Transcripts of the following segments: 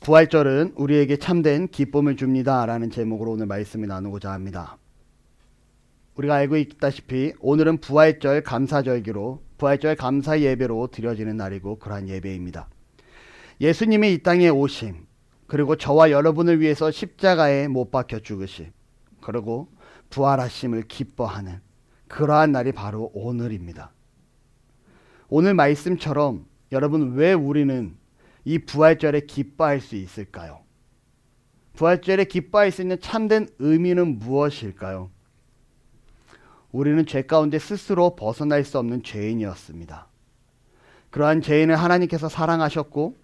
부활절은 우리에게 참된 기쁨을 줍니다 라는 제목으로 오늘 말씀을 나누고자 합니다. 우리가 알고 있다시피 오늘은 부활절 감사절기로 부활절 감사 예배로 드려지는 날이고 그러한 예배입니다. 예수님이 이 땅에 오심, 그리고 저와 여러분을 위해서 십자가에 못 박혀 죽으심, 그리고 부활하심을 기뻐하는 그러한 날이 바로 오늘입니다. 오늘 말씀처럼 여러분, 왜 우리는 이 부활절에 기뻐할 수 있을까요? 부활절에 기뻐할 수 있는 참된 의미는 무엇일까요? 우리는 죄 가운데 스스로 벗어날 수 없는 죄인이었습니다. 그러한 죄인을 하나님께서 사랑하셨고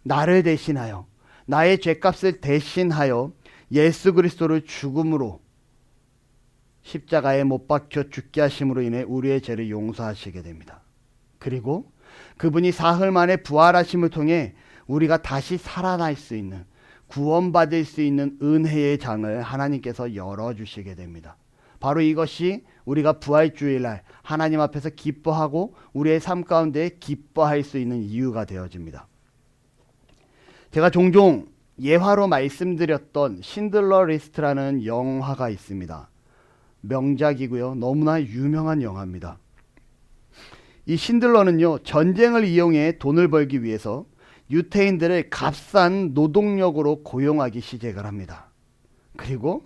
나를 대신하여, 나의 죄값을 대신하여 예수 그리스도를 죽음으로, 십자가에 못 박혀 죽게 하심으로 인해 우리의 죄를 용서하시게 됩니다. 그리고 그분이 사흘 만에 부활하심을 통해 우리가 다시 살아날 수 있는, 구원받을 수 있는 은혜의 장을 하나님께서 열어주시게 됩니다. 바로 이것이 우리가 부활주일날 하나님 앞에서 기뻐하고 우리의 삶 가운데 기뻐할 수 있는 이유가 되어집니다. 제가 종종 예화로 말씀드렸던 신들러 리스트라는 영화가 있습니다. 명작이고요. 너무나 유명한 영화입니다. 이 신들러는요, 전쟁을 이용해 돈을 벌기 위해서 유태인들을 값싼 노동력으로 고용하기 시작을 합니다. 그리고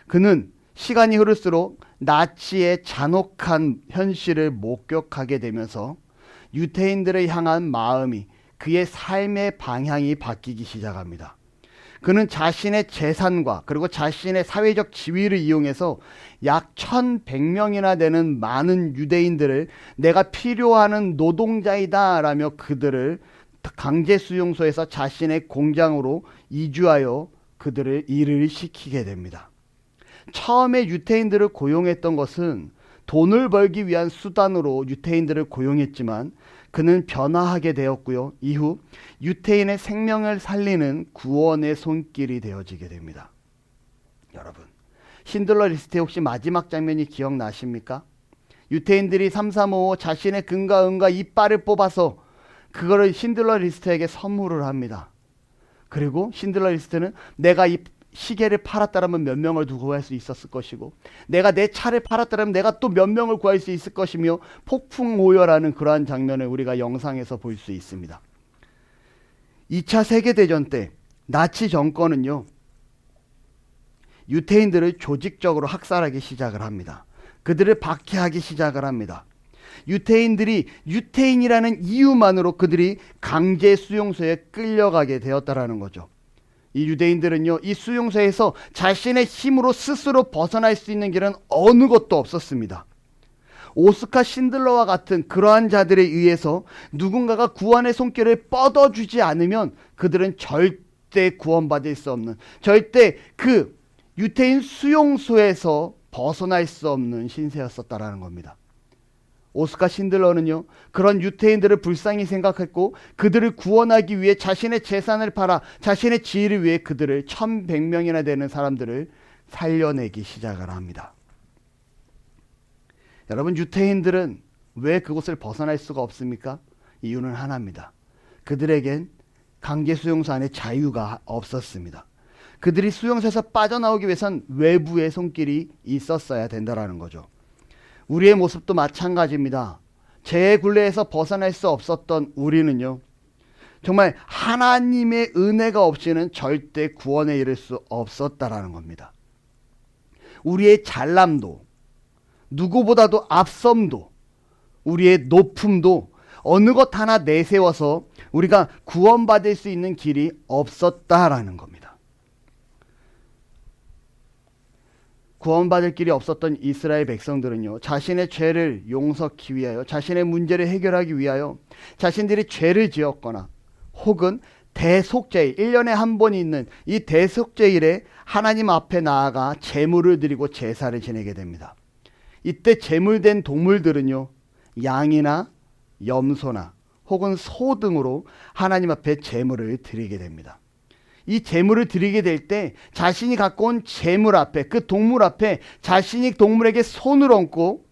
그는 시간이 흐를수록 나치의 잔혹한 현실을 목격하게 되면서 유태인들을 향한 마음이, 그의 삶의 방향이 바뀌기 시작합니다. 그는 자신의 재산과 그리고 자신의 사회적 지위를 이용해서 약 1100명이나 되는 많은 유대인들을 내가 필요하는 노동자이다 라며 그들을 강제 수용소에서 자신의 공장으로 이주하여 그들을 일을 시키게 됩니다. 처음에 유태인들을 고용했던 것은 돈을 벌기 위한 수단으로 유태인들을 고용했지만 그는 변화하게 되었고요. 이후 유태인의 생명을 살리는 구원의 손길이 되어지게 됩니다. 여러분, 신들러 리스트의 혹시 마지막 장면이 기억나십니까? 유태인들이 335 자신의 금과 은과 이빨을 뽑아서 그거를 신들러 리스트에게 선물을 합니다. 그리고 신들러 리스트는 내가 이 시계를 팔았다라면 몇 명을 구할 수 있었을 것이고, 내가 내 차를 팔았다라면 내가 또 몇 명을 구할 수 있을 것이며, 폭풍오열하는 그러한 장면을 우리가 영상에서 볼 수 있습니다. 2차 세계대전 때 나치 정권은요, 유태인들을 조직적으로 학살하기 시작을 합니다. 그들을 박해하기 시작을 합니다. 유태인들이 유태인이라는 이유만으로 그들이 강제 수용소에 끌려가게 되었다라는 거죠. 이 유대인들은요, 이 수용소에서 자신의 힘으로 스스로 벗어날 수 있는 길은 어느 것도 없었습니다. 오스카 신들러와 같은 그러한 자들에 의해서 누군가가 구원의 손길을 뻗어주지 않으면 그들은 절대 구원받을 수 없는, 절대 그 유태인 수용소에서 벗어날 수 없는 신세였었다라는 겁니다. 오스카 신들러는요, 그런 유태인들을 불쌍히 생각했고 그들을 구원하기 위해 자신의 재산을 팔아 자신의 지위를 위해 그들을 1100명이나 되는 사람들을 살려내기 시작을 합니다. 여러분, 유태인들은 왜 그곳을 벗어날 수가 없습니까? 이유는 하나입니다. 그들에겐 강제 수용소 안에 자유가 없었습니다. 그들이 수용소에서 빠져나오기 위해선 외부의 손길이 있었어야 된다는 거죠. 우리의 모습도 마찬가지입니다. 죄의 굴레에서 벗어날 수 없었던 우리는요, 정말 하나님의 은혜가 없이는 절대 구원에 이를 수 없었다라는 겁니다. 우리의 잘남도, 누구보다도 앞섬도, 우리의 높음도 어느 것 하나 내세워서 우리가 구원받을 수 있는 길이 없었다라는 겁니다. 구원받을 길이 없었던 이스라엘 백성들은요, 자신의 죄를 용서하기 위하여, 자신의 문제를 해결하기 위하여 자신들이 죄를 지었거나 혹은 대속죄일, 1년에 한 번 있는 이 대속죄일에 하나님 앞에 나아가 제물을 드리고 제사를 지내게 됩니다. 이때 제물된 동물들은요, 양이나 염소나 혹은 소 등으로 하나님 앞에 제물을 드리게 됩니다. 이 제물을 드리게 될 때 자신이 갖고 온 제물 앞에, 그 동물 앞에 자신이 동물에게 손을 얹고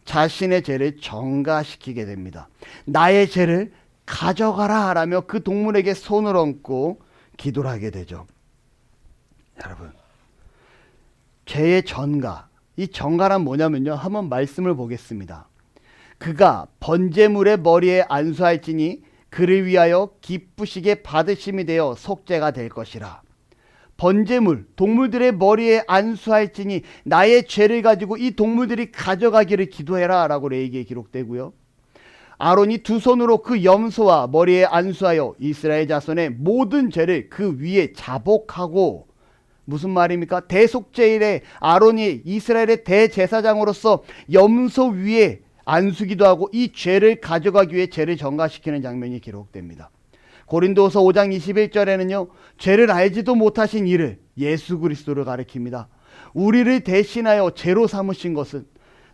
자신의 죄를 전가시키게 됩니다. 나의 죄를 가져가라 라며 그 동물에게 손을 얹고 기도를 하게 되죠. 여러분, 죄의 전가, 이 전가란 뭐냐면요, 한번 말씀을 보겠습니다. 그가 번제물의 머리에 안수할지니 그를 위하여 기쁘시게 받으심이 되어 속죄가 될 것이라. 번제물, 동물들의 머리에 안수할지니 나의 죄를 가지고 이 동물들이 가져가기를 기도해라 라고 레위기에 기록되고요. 아론이 두 손으로 그 염소와 머리에 안수하여 이스라엘 자손의 모든 죄를 그 위에 자복하고, 무슨 말입니까? 대속죄일에 아론이 이스라엘의 대제사장으로서 염소 위에 안수기도 하고 이 죄를 가져가기 위해 죄를 전가시키는 장면이 기록됩니다. 고린도서 5장 21절에는요. 죄를 알지도 못하신 이를, 예수 그리스도를 가리킵니다. 우리를 대신하여 죄로 삼으신 것은,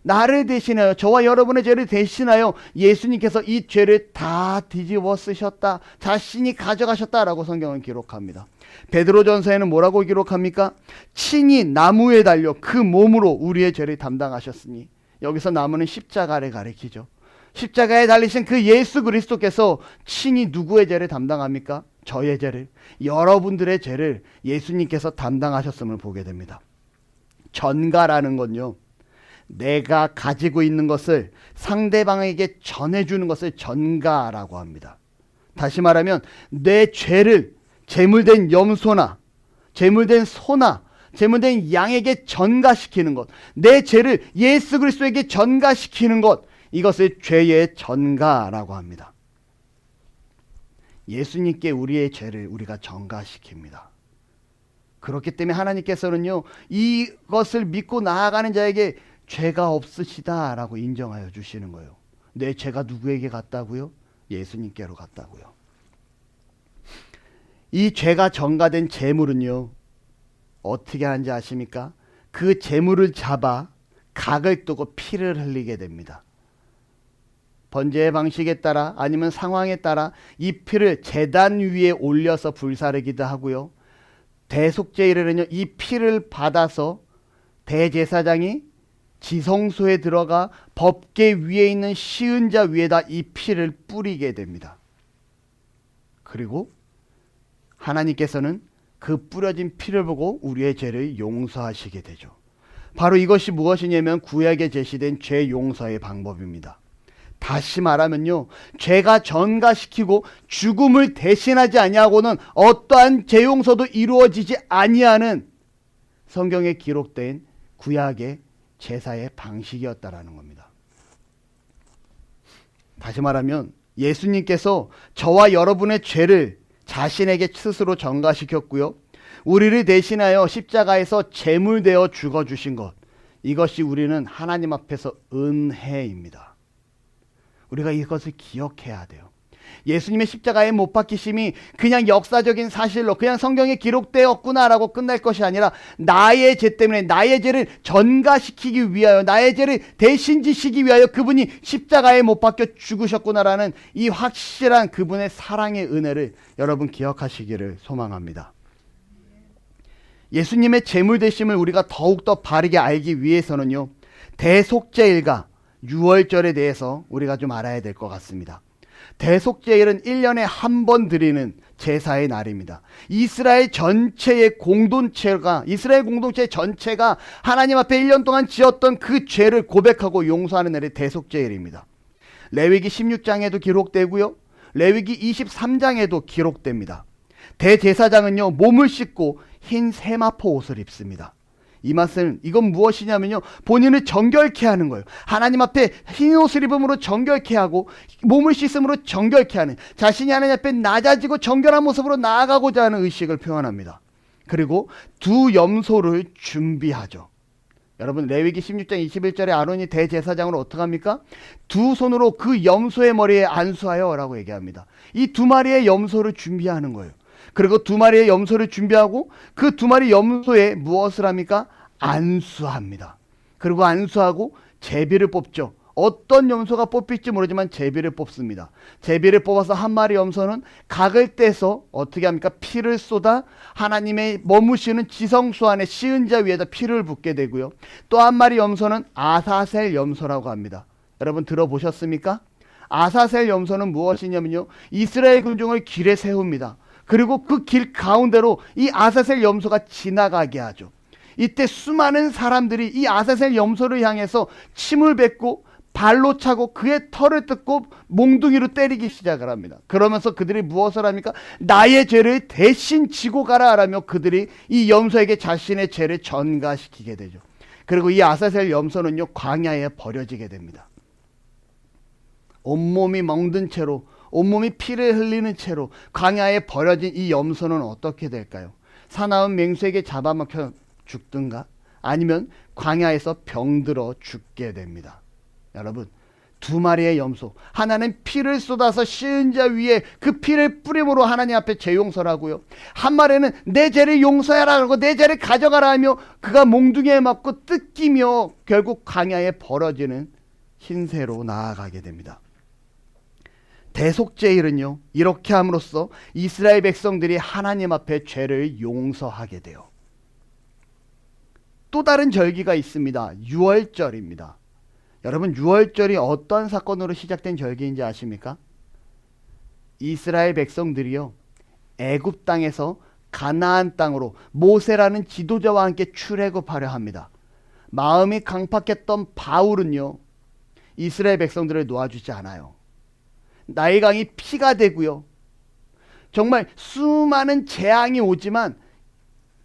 나를 대신하여, 저와 여러분의 죄를 대신하여 예수님께서 이 죄를 다 뒤집어 쓰셨다, 자신이 가져가셨다라고 성경은 기록합니다. 베드로전서에는 뭐라고 기록합니까? 친히 나무에 달려 그 몸으로 우리의 죄를 담당하셨으니, 여기서 나무는 십자가를 가리키죠. 십자가에 달리신 그 예수 그리스도께서 친히 누구의 죄를 담당합니까? 저의 죄를, 여러분들의 죄를 예수님께서 담당하셨음을 보게 됩니다. 전가라는 건요, 내가 가지고 있는 것을 상대방에게 전해주는 것을 전가라고 합니다. 다시 말하면 내 죄를 제물된 염소나 제물된 소나 제물된 양에게 전가시키는 것, 내 죄를 예수 그리스도에게 전가시키는 것, 이것을 죄의 전가라고 합니다. 예수님께 우리의 죄를 우리가 전가시킵니다. 그렇기 때문에 하나님께서는요, 이것을 믿고 나아가는 자에게 죄가 없으시다라고 인정하여 주시는 거예요. 내 죄가 누구에게 갔다고요? 예수님께로 갔다고요. 이 죄가 전가된 제물은요, 어떻게 하는지 아십니까? 그 제물을 잡아 각을 뜨고 피를 흘리게 됩니다. 번제의 방식에 따라 아니면 상황에 따라 이 피를 제단 위에 올려서 불사르기도 하고요. 대속죄일에는요, 이 피를 받아서 대제사장이 지성소에 들어가 법궤 위에 있는 시은자 위에다 이 피를 뿌리게 됩니다. 그리고 하나님께서는 그 뿌려진 피를 보고 우리의 죄를 용서하시게 되죠. 바로 이것이 무엇이냐면 구약에 제시된 죄 용서의 방법입니다. 다시 말하면요, 죄가 전가시키고 죽음을 대신하지 아니하고는 어떠한 죄 용서도 이루어지지 아니하는 성경에 기록된 구약의 제사의 방식이었다라는 겁니다. 다시 말하면 예수님께서 저와 여러분의 죄를 자신에게 스스로 전가시켰고요, 우리를 대신하여 십자가에서 제물되어 죽어주신 것, 이것이 우리는 하나님 앞에서 은혜입니다. 우리가 이것을 기억해야 돼요. 예수님의 십자가에 못 박히심이 그냥 역사적인 사실로 그냥 성경에 기록되었구나라고 끝날 것이 아니라 나의 죄 때문에 나의 죄를 전가시키기 위하여, 나의 죄를 대신 지시기 위하여 그분이 십자가에 못 박혀 죽으셨구나라는 이 확실한 그분의 사랑의 은혜를 여러분 기억하시기를 소망합니다. 예수님의 제물 되심을 우리가 더욱더 바르게 알기 위해서는요, 대속죄일과 유월절에 대해서 우리가 좀 알아야 될 것 같습니다. 대속죄일은 1년에 한 번 드리는 제사의 날입니다. 이스라엘 전체의 공동체가, 이스라엘 공동체 전체가 하나님 앞에 1년 동안 지었던 그 죄를 고백하고 용서하는 날이 대속죄일입니다. 레위기 16장에도 기록되고요, 레위기 23장에도 기록됩니다. 대제사장은요, 몸을 씻고 흰 세마포 옷을 입습니다. 이 맛은, 이건 무엇이냐면요, 본인을 정결케 하는 거예요. 하나님 앞에 흰 옷을 입음으로 정결케 하고 몸을 씻음으로 정결케 하는, 자신이 하나님 앞에 낮아지고 정결한 모습으로 나아가고자 하는 의식을 표현합니다. 그리고 두 염소를 준비하죠. 여러분, 레위기 16장 21절에 아론이 대제사장으로 어떻게 합니까? 두 손으로 그 염소의 머리에 안수하여 라고 얘기합니다. 이 두 마리의 염소를 준비하는 거예요. 그리고 두 마리의 염소를 준비하고 그 두 마리 염소에 무엇을 합니까? 안수합니다. 그리고 안수하고 제비를 뽑죠. 어떤 염소가 뽑힐지 모르지만 제비를 뽑습니다. 제비를 뽑아서 한 마리 염소는 각을 떼서 어떻게 합니까? 피를 쏟아 하나님의 머무시는 지성소 안에 시은자 위에다 피를 붓게 되고요. 또 한 마리 염소는 아사셀 염소라고 합니다. 여러분 들어보셨습니까? 아사셀 염소는 무엇이냐면요, 이스라엘 군중을 길에 세웁니다. 그리고 그 길 가운데로 이 아사셀 염소가 지나가게 하죠. 이때 수많은 사람들이 이 아사셀 염소를 향해서 침을 뱉고 발로 차고 그의 털을 뜯고 몽둥이로 때리기 시작을 합니다. 그러면서 그들이 무엇을 합니까? 나의 죄를 대신 지고 가라 라며 그들이 이 염소에게 자신의 죄를 전가시키게 되죠. 그리고 이 아사셀 염소는요, 광야에 버려지게 됩니다. 온몸이 멍든 채로, 온몸이 피를 흘리는 채로 광야에 버려진 이 염소는 어떻게 될까요? 사나운 맹수에게 잡아먹혀 죽든가 아니면 광야에서 병들어 죽게 됩니다. 여러분, 두 마리의 염소, 하나는 피를 쏟아서 씌은 자 위에 그 피를 뿌림으로 하나님 앞에 죄용서를 하고요, 한 마리는 내 죄를 용서하라 하고 내 죄를 가져가라 하며 그가 몽둥이에 맞고 뜯기며 결국 광야에 벌어지는 흰새로 나아가게 됩니다. 대속죄일은요, 이렇게 함으로써 이스라엘 백성들이 하나님 앞에 죄를 용서하게 돼요. 또 다른 절기가 있습니다. 유월절입니다. 여러분, 유월절이 어떤 사건으로 시작된 절기인지 아십니까? 이스라엘 백성들이요, 애굽 땅에서 가나안 땅으로 모세라는 지도자와 함께 출애굽하려 합니다. 마음이 강팍했던 바울은요, 이스라엘 백성들을 놓아주지 않아요. 나일강이 피가 되고요, 정말 수많은 재앙이 오지만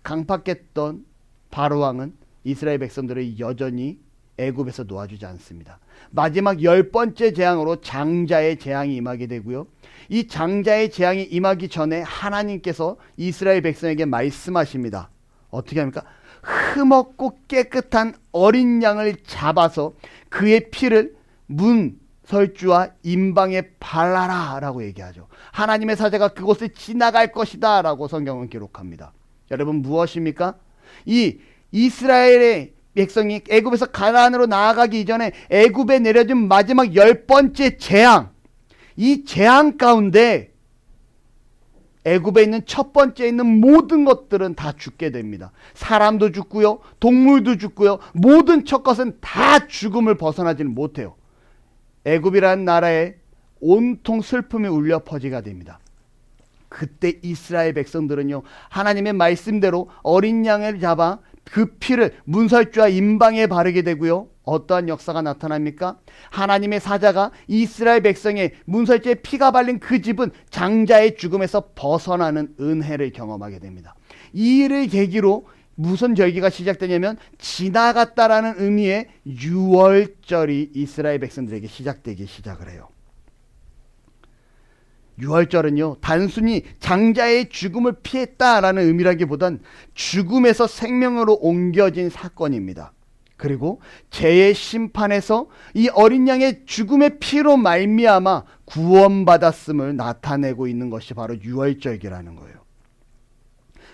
강팍했던 바로왕은 이스라엘 백성들을 여전히 애굽에서 놓아주지 않습니다. 마지막 10번째 재앙으로 장자의 재앙이 임하게 되고요, 이 장자의 재앙이 임하기 전에 하나님께서 이스라엘 백성에게 말씀하십니다. 어떻게 합니까? 흠없고 깨끗한 어린 양을 잡아서 그의 피를 문 설주와 임방에 발라라 라고 얘기하죠. 하나님의 사자가 그곳을 지나갈 것이다 라고 성경은 기록합니다. 여러분, 무엇입니까? 이 이스라엘의 백성이 애굽에서 가나안으로 나아가기 이전에 애굽에 내려진 마지막 10번째 재앙, 이 재앙 가운데 애굽에 있는 첫 번째 있는 모든 것들은 다 죽게 됩니다. 사람도 죽고요, 동물도 죽고요, 모든 첫 것은 다 죽음을 벗어나지는 못해요. 애굽이라는 나라에 온통 슬픔이 울려 퍼지게 됩니다. 그때 이스라엘 백성들은요, 하나님의 말씀대로 어린 양을 잡아 그 피를 문설주와 임방에 바르게 되고요, 어떠한 역사가 나타납니까? 하나님의 사자가 이스라엘 백성의 문설주에 피가 발린 그 집은 장자의 죽음에서 벗어나는 은혜를 경험하게 됩니다. 이 일을 계기로 무슨 절기가 시작되냐면 지나갔다라는 의미의 유월절이 이스라엘 백성들에게 시작되기 시작을 해요. 유월절은요, 단순히 장자의 죽음을 피했다라는 의미라기보단 죽음에서 생명으로 옮겨진 사건입니다. 그리고 죄의 심판에서 이 어린 양의 죽음의 피로 말미암아 구원받았음을 나타내고 있는 것이 바로 유월절기라는 거예요.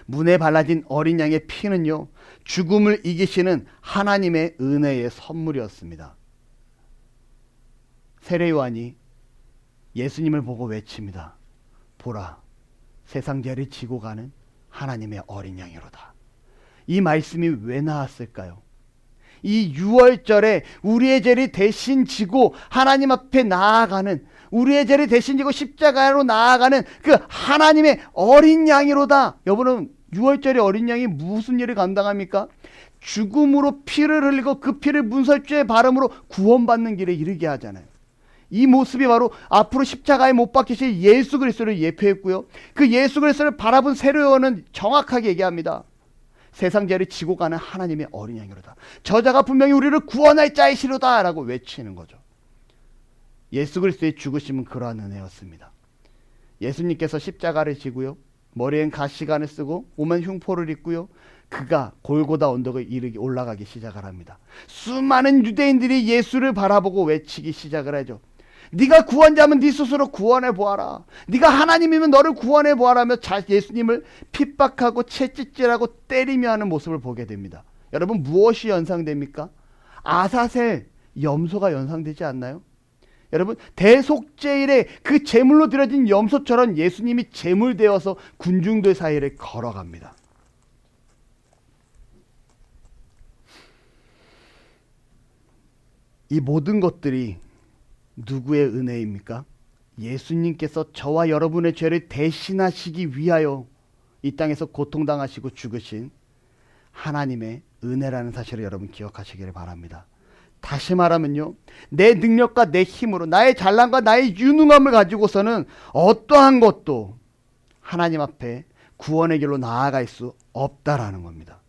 문에 발라진 어린 양의 피는요, 죽음을 이기시는 하나님의 은혜의 선물이었습니다. 세례 요한이 예수님을 보고 외칩니다. 보라, 세상 죄를 지고 가는 하나님의 어린 양이로다. 이 말씀이 왜 나왔을까요? 이 유월절에 우리의 죄를 대신 지고 하나님 앞에 나아가는, 우리의 죄를 대신 지고 십자가로 나아가는 그 하나님의 어린 양이로다. 여러분, 유월절에 어린 양이 무슨 일을 감당합니까? 죽음으로 피를 흘리고 그 피를 문설주에 바름으로 구원받는 길에 이르게 하잖아요. 이 모습이 바로 앞으로 십자가에 못 박히실 예수 그리스도를 예표했고요, 그 예수 그리스도를 바라본 세례 요한은 정확하게 얘기합니다. 세상 죄를 지고 가는 하나님의 어린 양이로다. 저자가 분명히 우리를 구원할 자이시로다 라고 외치는 거죠. 예수 그리스도의 죽으심은 그러한 은혜였습니다. 예수님께서 십자가를 지고요, 머리엔 가시관을 쓰고 몸엔 흉포를 입고요, 그가 골고다 언덕을 올라가기 시작을 합니다. 수많은 유대인들이 예수를 바라보고 외치기 시작을 하죠. 네가 구원자면 네 스스로 구원해 보아라. 네가 하나님이면 너를 구원해 보아라며 예수님을 핍박하고 채찍질하고 때리며 하는 모습을 보게 됩니다. 여러분, 무엇이 연상됩니까? 아사셀 염소가 연상되지 않나요? 여러분, 대속죄일에 그 제물로 드려진 염소처럼 예수님이 제물되어서 군중들 사이를 걸어갑니다. 이 모든 것들이 누구의 은혜입니까? 예수님께서 저와 여러분의 죄를 대신하시기 위하여 이 땅에서 고통당하시고 죽으신 하나님의 은혜라는 사실을 여러분 기억하시기를 바랍니다. 다시 말하면요, 내 능력과 내 힘으로, 나의 잘남과 나의 유능함을 가지고서는 어떠한 것도 하나님 앞에 구원의 길로 나아갈 수 없다라는 겁니다.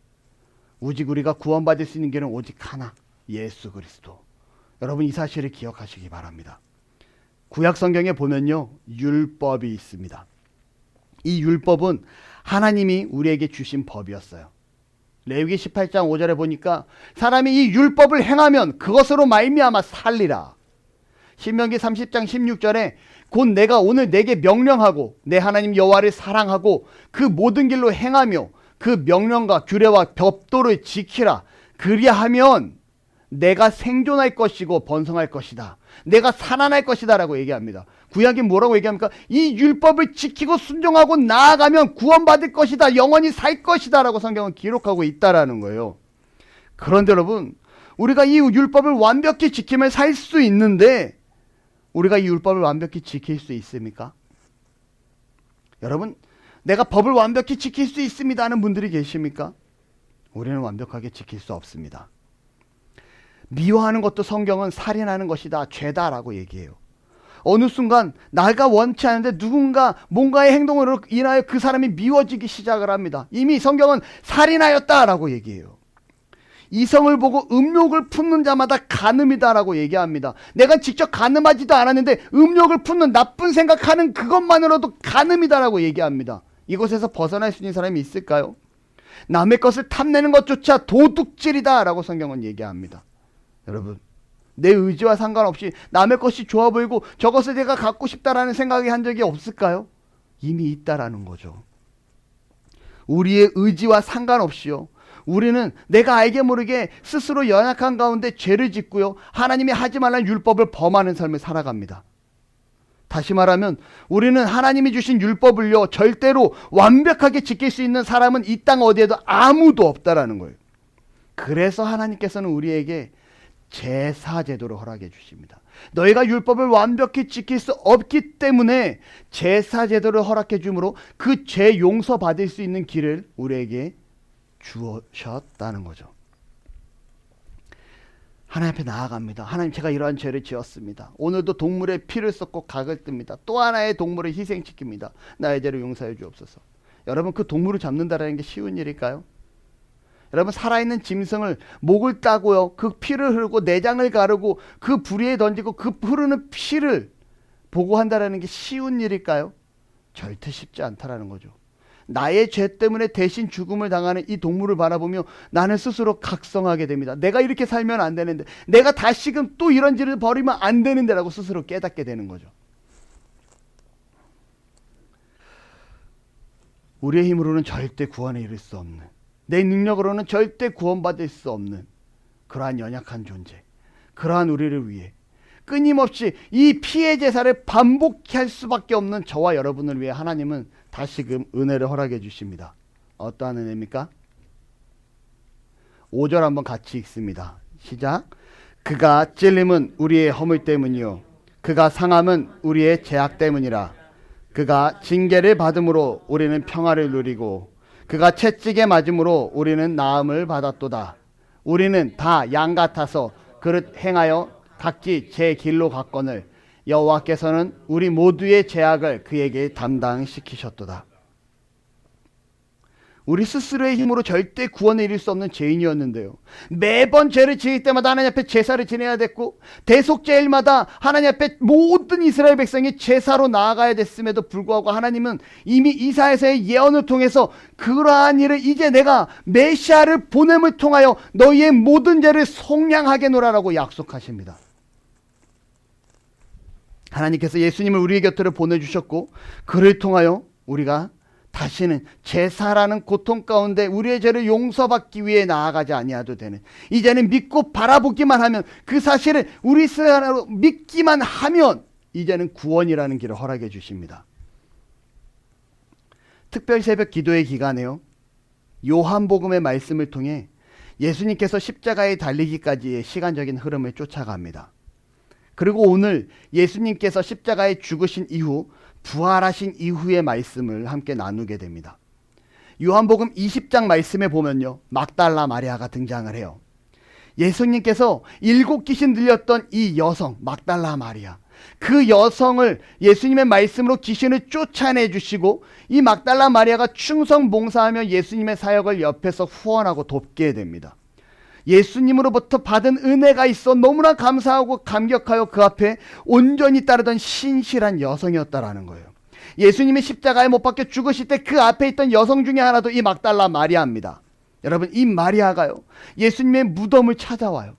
오직 우리가 구원받을 수 있는 길은 오직 하나, 예수 그리스도. 여러분 이 사실을 기억하시기 바랍니다. 구약 성경에 보면요, 율법이 있습니다. 이 율법은 하나님이 우리에게 주신 법이었어요. 레위기 18장 5절에 보니까 사람이 이 율법을 행하면 그것으로 말미암아 살리라. 신명기 30장 16절에 곧 내가 오늘 내게 명령하고 내 하나님 여호와를 사랑하고 그 모든 길로 행하며 그 명령과 규례와 법도를 지키라. 그리하면 내가 생존할 것이고 번성할 것이다. 내가 살아날 것이다 라고 얘기합니다. 구약이 뭐라고 얘기합니까? 이 율법을 지키고 순종하고 나아가면 구원받을 것이다. 영원히 살 것이다 라고 성경은 기록하고 있다라는 거예요. 그런데 여러분, 우리가 이 율법을 완벽히 지키면 살 수 있는데 우리가 이 율법을 완벽히 지킬 수 있습니까? 여러분, 내가 법을 완벽히 지킬 수 있습니다 하는 분들이 계십니까? 우리는 완벽하게 지킬 수 없습니다. 미워하는 것도 성경은 살인하는 것이다, 죄다라고 얘기해요. 어느 순간 내가 원치 않은데 누군가 뭔가의 행동으로 인하여 그 사람이 미워지기 시작을 합니다. 이미 성경은 살인하였다라고 얘기해요. 이성을 보고 음욕을 품는 자마다 간음이다라고 얘기합니다. 내가 직접 간음하지도 않았는데 음욕을 품는 나쁜 생각하는 그것만으로도 간음이다라고 얘기합니다. 이곳에서 벗어날 수 있는 사람이 있을까요? 남의 것을 탐내는 것조차 도둑질이다라고 성경은 얘기합니다. 여러분, 내 의지와 상관없이 남의 것이 좋아 보이고 저것을 내가 갖고 싶다라는 생각이 한 적이 없을까요? 이미 있다라는 거죠. 우리의 의지와 상관없이요, 우리는 내가 알게 모르게 스스로 연약한 가운데 죄를 짓고요, 하나님이 하지 말라는 율법을 범하는 삶을 살아갑니다. 다시 말하면 우리는 하나님이 주신 율법을요 절대로 완벽하게 지킬 수 있는 사람은 이 땅 어디에도 아무도 없다라는 거예요. 그래서 하나님께서는 우리에게 제사 제도를 허락해 주십니다. 너희가 율법을 완벽히 지킬 수 없기 때문에 제사 제도를 허락해 주므로 그 죄 용서 받을 수 있는 길을 우리에게 주셨다는 거죠. 하나님 앞에 나아갑니다. 하나님, 제가 이러한 죄를 지었습니다. 오늘도 동물의 피를 쏟고 각을 뜹니다. 또 하나의 동물을 희생시킵니다. 나의 죄를 용서해 주옵소서. 여러분, 그 동물을 잡는다는 게 쉬운 일일까요? 여러분, 살아있는 짐승을 목을 따고요, 그 피를 흐르고 내장을 가르고 그 부리에 던지고 그 흐르는 피를 보고한다는 게 쉬운 일일까요? 절대 쉽지 않다라는 거죠. 나의 죄 때문에 대신 죽음을 당하는 이 동물을 바라보며 나는 스스로 각성하게 됩니다. 내가 이렇게 살면 안 되는데, 내가 다시금 또 이런 짓을 벌이면 안 되는데 라고 스스로 깨닫게 되는 거죠. 우리의 힘으로는 절대 구원에 이를 수 없는, 내 능력으로는 절대 구원받을 수 없는 그러한 연약한 존재, 그러한 우리를 위해 끊임없이 이 피의 제사를 반복할 수밖에 없는 저와 여러분을 위해 하나님은 다시금 은혜를 허락해 주십니다. 어떠한 은혜입니까? 5절 한번 같이 읽습니다. 시작. 그가 찔림은 우리의 허물 때문이요 그가 상함은 우리의 죄악 때문이라. 그가 징계를 받음으로 우리는 평화를 누리고 그가 채찍에 맞음으로 우리는 나음을 받았도다. 우리는 다 양 같아서 그릇 행하여 각기 제 길로 갔거늘 여호와께서는 우리 모두의 죄악을 그에게 담당시키셨도다. 우리 스스로의 힘으로 절대 구원에 이를 수 없는 죄인이었는데요, 매번 죄를 지을 때마다 하나님 앞에 제사를 지내야 됐고, 대속죄일마다 하나님 앞에 모든 이스라엘 백성이 제사로 나아가야 됐음에도 불구하고 하나님은 이미 이사야서의 예언을 통해서 그러한 일을 이제 내가 메시아를 보냄을 통하여 너희의 모든 죄를 속량하게노라라고 약속하십니다. 하나님께서 예수님을 우리의 곁으로 보내주셨고, 그를 통하여 우리가 다시는 제사라는 고통 가운데 우리의 죄를 용서받기 위해 나아가지 아니하도 되는, 이제는 믿고 바라보기만 하면, 그 사실을 우리 스스로 믿기만 하면 이제는 구원이라는 길을 허락해 주십니다. 특별 새벽 기도의 기간에요, 요한복음의 말씀을 통해 예수님께서 십자가에 달리기까지의 시간적인 흐름을 쫓아갑니다. 그리고 오늘 예수님께서 십자가에 죽으신 이후 부활하신 이후의 말씀을 함께 나누게 됩니다. 요한복음 20장 말씀에 보면요, 막달라 마리아가 등장을 해요. 예수님께서 7 귀신 들렸던 이 여성 막달라 마리아, 그 여성을 예수님의 말씀으로 귀신을 쫓아내 주시고 이 막달라 마리아가 충성 봉사하며 예수님의 사역을 옆에서 후원하고 돕게 됩니다. 예수님으로부터 받은 은혜가 있어 너무나 감사하고 감격하여 그 앞에 온전히 따르던 신실한 여성이었다라는 거예요. 예수님이 십자가에 못 박혀 죽으실 때 그 앞에 있던 여성 중에 하나도 이 막달라 마리아입니다. 여러분, 이 마리아가요, 예수님의 무덤을 찾아와요.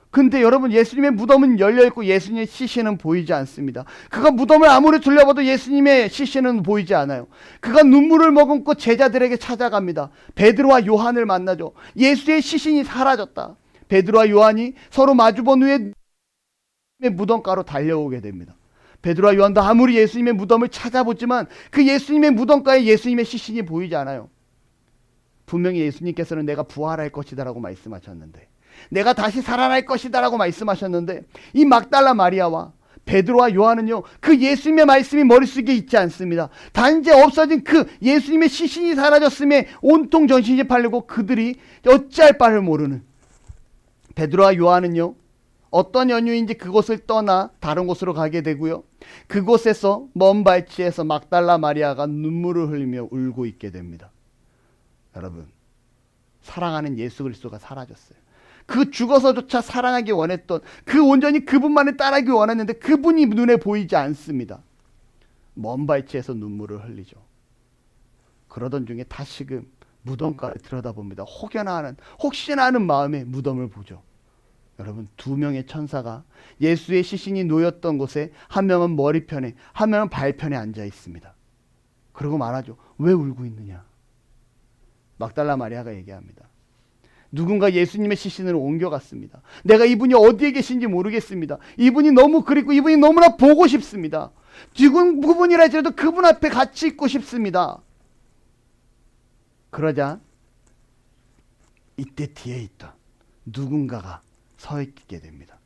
근데 여러분, 예수님의 무덤은 열려있고 예수님의 시신은 보이지 않습니다. 그가 무덤을 아무리 둘러봐도 예수님의 시신은 보이지 않아요. 그가 눈물을 머금고 제자들에게 찾아갑니다. 베드로와 요한을 만나죠. 예수의 시신이 사라졌다. 베드로와 요한이 서로 마주본 후에 무덤가로 달려오게 됩니다. 베드로와 요한도 아무리 예수님의 무덤을 찾아보지만 그 예수님의 무덤가에 예수님의 시신이 보이지 않아요. 분명히 예수님께서는 내가 부활할 것이다 라고 말씀하셨는데, 내가 다시 살아날 것이다 라고 말씀하셨는데, 이 막달라 마리아와 베드로와 요한은요, 그 예수님의 말씀이 머릿속에 있지 않습니다. 단지 없어진 그 예수님의 시신이 사라졌음에 온통 전신이 팔리고 그들이 어찌할 바를 모르는, 베드로와 요한은요, 어떤 연유인지 그곳을 떠나 다른 곳으로 가게 되고요, 그곳에서 먼 발치에서 막달라 마리아가 눈물을 흘리며 울고 있게 됩니다. 여러분, 사랑하는 예수 그리스도가 사라졌어요. 그 죽어서조차 사랑하기 원했던, 그 온전히 그분만을 따르기 원했는데 그분이 눈에 보이지 않습니다. 먼 발치에서 눈물을 흘리죠. 그러던 중에 다시금 무덤가를 들여다봅니다. 혹시나 하는 마음에 무덤을 보죠. 여러분, 2명의 천사가 예수의 시신이 놓였던 곳에 한 명은 머리편에, 한 명은 발편에 앉아 있습니다. 그리고 말하죠. 왜 울고 있느냐? 막달라 마리아가 얘기합니다. 누군가 예수님의 시신을 옮겨갔습니다. 내가 이분이 어디에 계신지 모르겠습니다. 이분이 너무 그립고 이분이 너무나 보고 싶습니다. 죽은 그분이라 할지라도 그분 앞에 같이 있고 싶습니다. 그러자 이때 뒤에 있던 누군가가 서 있게 됩니다.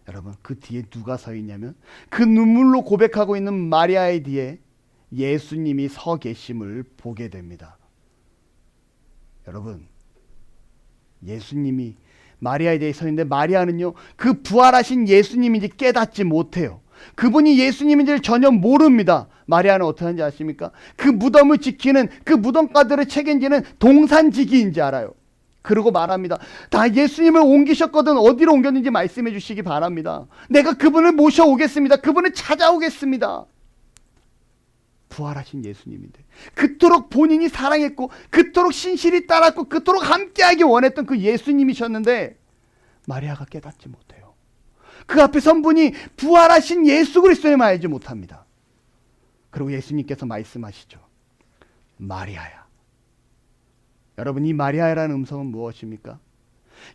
여러분, 그 뒤에 누가 서 있냐면 그 눈물로 고백하고 있는 마리아의 뒤에 예수님이 서 계심을 보게 됩니다. 여러분, 예수님이 마리아에 대해 서 있는데 마리아는요, 그 부활하신 예수님인지 깨닫지 못해요. 그분이 예수님인지를 전혀 모릅니다. 마리아는 어떻게 하는지 아십니까? 그 무덤을 지키는, 그 무덤가들을 책임지는 동산지기인지 알아요. 그러고 말합니다. 다 예수님을 옮기셨거든 어디로 옮겼는지 말씀해 주시기 바랍니다. 내가 그분을 모셔오겠습니다. 그분을 찾아오겠습니다. 부활하신 예수님인데, 그토록 본인이 사랑했고 그토록 신실히 따랐고 그토록 함께하기 원했던 그 예수님이셨는데 마리아가 깨닫지 못해요. 그 앞에 선 분이 부활하신 예수 그리스도임을 알지 못합니다. 그리고 예수님께서 말씀하시죠. 마리아야. 여러분, 이 마리아라는 음성은 무엇입니까?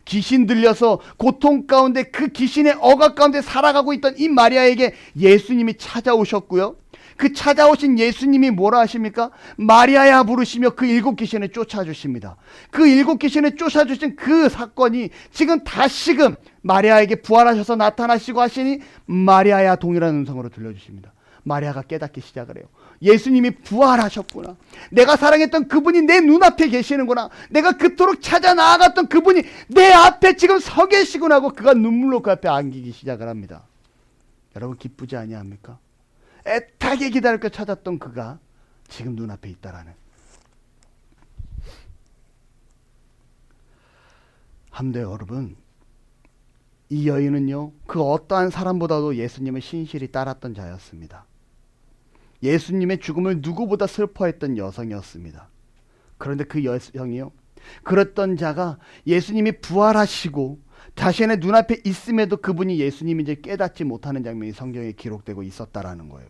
귀신 들려서 고통 가운데 그 귀신의 억압 가운데 살아가고 있던 이 마리아에게 예수님이 찾아오셨고요, 그 찾아오신 예수님이 뭐라 하십니까? 마리아야 부르시며 그 7 귀신을 쫓아주십니다. 그 7 귀신을 쫓아주신 그 사건이 지금 다시금 마리아에게 부활하셔서 나타나시고 하시니 마리아야 동일한 음성으로 들려주십니다. 마리아가 깨닫기 시작을 해요. 예수님이 부활하셨구나. 내가 사랑했던 그분이 내 눈앞에 계시는구나. 내가 그토록 찾아 나아갔던 그분이 내 앞에 지금 서 계시구나 하고 그가 눈물로 그 앞에 안기기 시작을 합니다. 여러분, 기쁘지 아니합니까? 애타게 기다리고 찾았던 그가 지금 눈앞에 있다라는. 한데 여러분, 이 여인은요, 그 어떠한 사람보다도 예수님을 신실히 따랐던 자였습니다. 예수님의 죽음을 누구보다 슬퍼했던 여성이었습니다. 그런데 그 여성이요, 그랬던 자가 예수님이 부활하시고 자신의 눈앞에 있음에도 그분이 예수님인지 깨닫지 못하는 장면이 성경에 기록되고 있었다라는 거예요.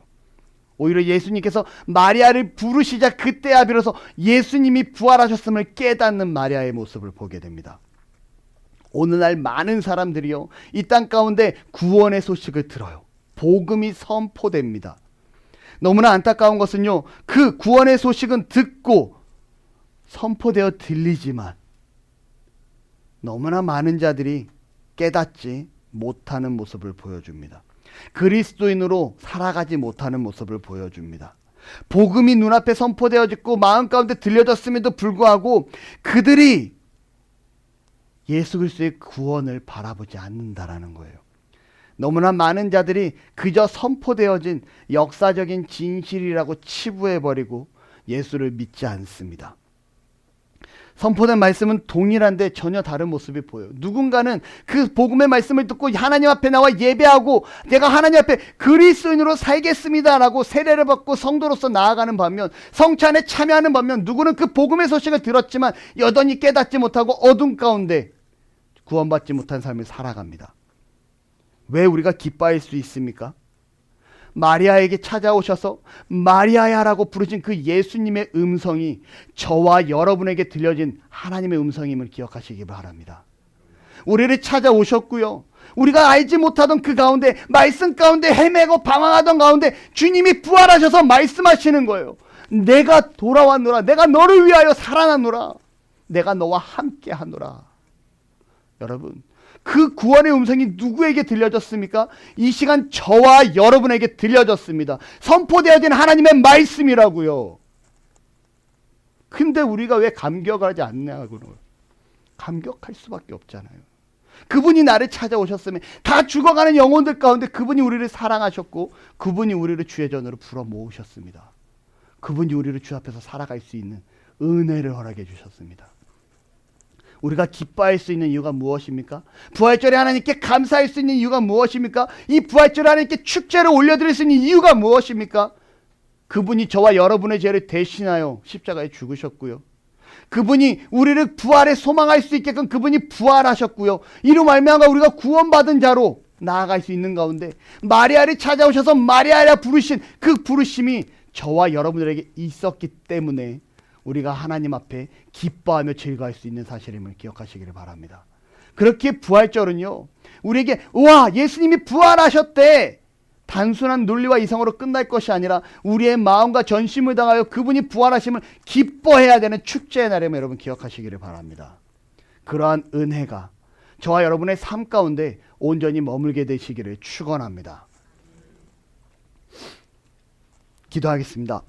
오히려 예수님께서 마리아를 부르시자 그때야 비로소 예수님이 부활하셨음을 깨닫는 마리아의 모습을 보게 됩니다. 오늘날 많은 사람들이요, 이 땅 가운데 구원의 소식을 들어요. 복음이 선포됩니다. 너무나 안타까운 것은요, 그 구원의 소식은 듣고 선포되어 들리지만 너무나 많은 자들이 깨닫지 못하는 모습을 보여줍니다. 그리스도인으로 살아가지 못하는 모습을 보여줍니다. 복음이 눈앞에 선포되어졌고 마음 가운데 들려졌음에도 불구하고 그들이 예수 그리스도의 구원을 바라보지 않는다라는 거예요. 너무나 많은 자들이 그저 선포되어진 역사적인 진실이라고 치부해버리고 예수를 믿지 않습니다. 선포된 말씀은 동일한데 전혀 다른 모습이 보여요. 누군가는 그 복음의 말씀을 듣고 하나님 앞에 나와 예배하고 내가 하나님 앞에 그리스도인으로 살겠습니다라고 세례를 받고 성도로서 나아가는 반면, 성찬에 참여하는 반면, 누구는 그 복음의 소식을 들었지만 여전히 깨닫지 못하고 어둠 가운데 구원받지 못한 삶을 살아갑니다. 왜 우리가 기뻐할 수 있습니까? 마리아에게 찾아오셔서 마리아야라고 부르신 그 예수님의 음성이 저와 여러분에게 들려진 하나님의 음성임을 기억하시기 바랍니다. 우리를 찾아오셨고요. 우리가 알지 못하던 그 가운데, 말씀 가운데 헤매고 방황하던 가운데 주님이 부활하셔서 말씀하시는 거예요. 내가 돌아왔노라. 내가 너를 위하여 살아났노라. 내가 너와 함께 하노라. 여러분, 그 구원의 음성이 누구에게 들려졌습니까? 이 시간 저와 여러분에게 들려졌습니다. 선포되어진 하나님의 말씀이라고요. 근데 우리가 왜 감격하지 않냐고요. 감격할 수밖에 없잖아요. 그분이 나를 찾아오셨으면 다 죽어가는 영혼들 가운데 그분이 우리를 사랑하셨고 그분이 우리를 주의 전으로 불어 모으셨습니다. 그분이 우리를 주 앞에서 살아갈 수 있는 은혜를 허락해 주셨습니다. 우리가 기뻐할 수 있는 이유가 무엇입니까? 부활절에 하나님께 감사할 수 있는 이유가 무엇입니까? 이 부활절에 하나님께 축제를 올려드릴 수 있는 이유가 무엇입니까? 그분이 저와 여러분의 죄를 대신하여 십자가에 죽으셨고요. 그분이 우리를 부활에 소망할 수 있게끔 그분이 부활하셨고요. 이로 말미암아 우리가 구원받은 자로 나아갈 수 있는 가운데 마리아를 찾아오셔서 마리아라 부르신 그 부르심이 저와 여러분들에게 있었기 때문에 우리가 하나님 앞에 기뻐하며 즐거워할 수 있는 사실임을 기억하시기를 바랍니다. 그렇게 부활절은요, 우리에게 와 예수님이 부활하셨대 단순한 논리와 이성으로 끝날 것이 아니라 우리의 마음과 전심을 다하여 그분이 부활하심을 기뻐해야 되는 축제의 날임을 여러분 기억하시기를 바랍니다. 그러한 은혜가 저와 여러분의 삶 가운데 온전히 머물게 되시기를 축원합니다. 기도하겠습니다.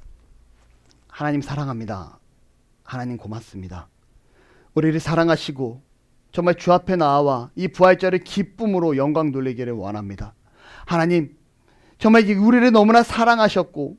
하나님 사랑합니다. 하나님 고맙습니다. 우리를 사랑하시고 정말 주 앞에 나와 이 부활절을 기쁨으로 영광 돌리기를 원합니다. 하나님 정말 우리를 너무나 사랑하셨고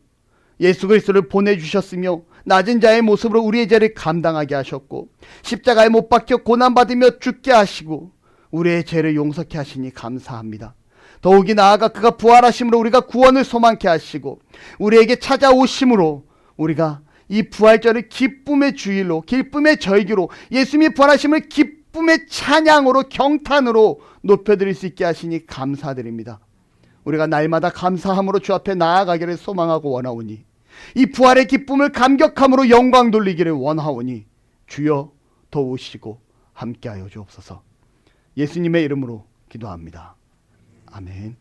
예수 그리스도를 보내주셨으며 낮은 자의 모습으로 우리의 죄를 감당하게 하셨고 십자가에 못 박혀 고난받으며 죽게 하시고 우리의 죄를 용서케 하시니 감사합니다. 더욱이 나아가 그가 부활하심으로 우리가 구원을 소망케 하시고 우리에게 찾아오심으로 우리가 이 부활절을 기쁨의 주일로 기쁨의 절기로 예수님이 부활하심을 기쁨의 찬양으로 경탄으로 높여드릴 수 있게 하시니 감사드립니다. 우리가 날마다 감사함으로 주 앞에 나아가기를 소망하고 원하오니 이 부활의 기쁨을 감격함으로 영광 돌리기를 원하오니 주여 도우시고 함께하여 주옵소서. 예수님의 이름으로 기도합니다. 아멘.